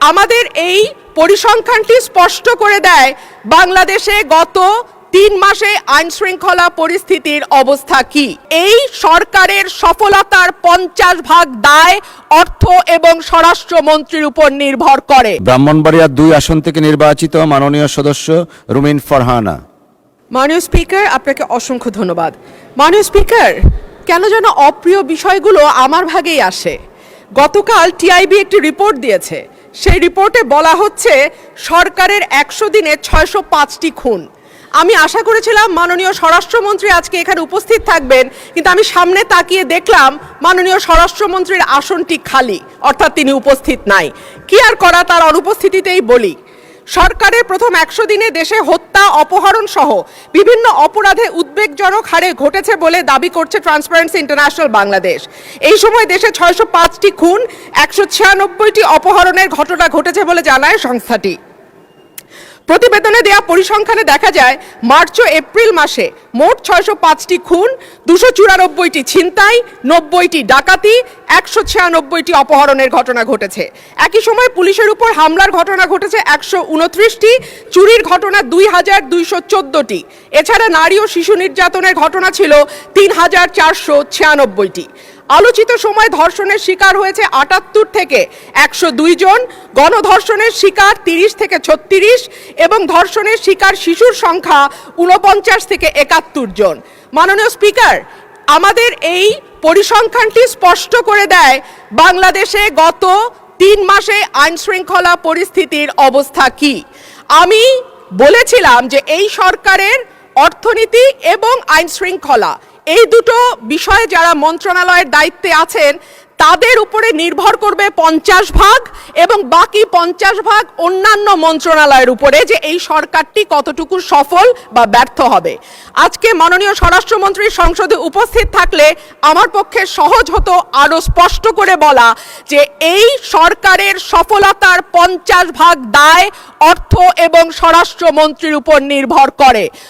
আমাদের এই পরিসংখ্যানটি স্পষ্ট করে দেয় বাংলাদেশে গত 3 মাসে আইন শৃঙ্খলা পরিস্থিতির অবস্থা কি। এই সরকারের সফলতার 50% দায় অর্থ এবং স্বরাষ্ট্রমন্ত্রীর উপর নির্ভর করে। ব্রাহ্মণবাড়িয়া 2 আসন থেকে নির্বাচিত মাননীয় সদস্য রুমিন ফারহানা। মাননীয় স্পিকার, আপনাকে অসংখ্য ধন্যবাদ। মাননীয় স্পিকার, কেন যেন অপ্রিয় বিষয়গুলো আমার ভাগেই আসে। গতকাল টিআইবি একটি রিপোর্ট দিয়েছে, সেই রিপোর্টে বলা হচ্ছে সরকারের 100 দিনে 605টি খুন। আমি আশা করেছিলাম মাননীয় স্বরাষ্ট্রমন্ত্রী আজকে এখানে উপস্থিত থাকবেন, কিন্তু আমি সামনে তাকিয়ে দেখলাম মাননীয় স্বরাষ্ট্রমন্ত্রীর আসনটি খালি, অর্থাৎ তিনি উপস্থিত নাই। কি আর করা, তার অনুপস্থিতিতেই বলি। সরকারের প্রথম 100 দিনে দেশে হত্যা, অপহরণ সহ বিভিন্ন অপরাধে উদ্বেগজনক হারে ঘটেছে বলে দাবি করছে ট্রান্সপারেন্সি ইন্টারন্যাশনাল বাংলাদেশ। এই সময় দেশে 605টি খুন, 196টি অপহরণের ঘটনা ঘটেছে বলে জানায় সংস্থাটি। প্রতিবেদনে দেয়া পরিসংখ্যানে দেখা যায় মার্চ ও এপ্রিল মাসে মোট 605টি খুন, 294টি ছিনতাই, 90টি ডাকাতি, 196টি অপহরণের ঘটনা ঘটেছে। একই সময় পুলিশের উপর হামলার ঘটনা ঘটেছে 129টি, চুরির ঘটনা 2214টি। এছাড়া নারী ও শিশু নির্যাতনের ঘটনা ছিল 3496টি। আলোচিত সময় ধর্ষণের শিকার হয়েছে 78 থেকে 102 জন, গণধর্ষণের শিকার 30 থেকে 36 এবং ধর্ষণের শিকার শিশুর সংখ্যা 49 থেকে 71 জন। মাননীয় স্পিকার, আমাদের এই পরিসংখ্যানটি স্পষ্ট করে দেয় বাংলাদেশে গত 3 মাসে আইন শৃঙ্খলা পরিস্থিতির অবস্থা কি। আমি বলেছিলাম যে এই সরকারের অর্থনীতি এবং আইন শৃঙ্খলা, এই দুটো বিষয়ে যারা মন্ত্রণালয়ের দায়িত্বে আছেন তাদের উপরে নির্ভর করবে 50% এবং বাকি 50% অন্যান্য মন্ত্রণালয়ের উপরে, যে এই সরকারটি কতটুকু সফল বা ব্যর্থ হবে। আজকে মাননীয় স্বরাষ্ট্রমন্ত্রী সংসদে উপস্থিত থাকলে আমার পক্ষে সহজ হতো আরো স্পষ্ট করে বলা যে এই সরকারের সফলতার 50% দায় অর্থ এবং স্বরাষ্ট্রমন্ত্রীর উপর নির্ভর করে।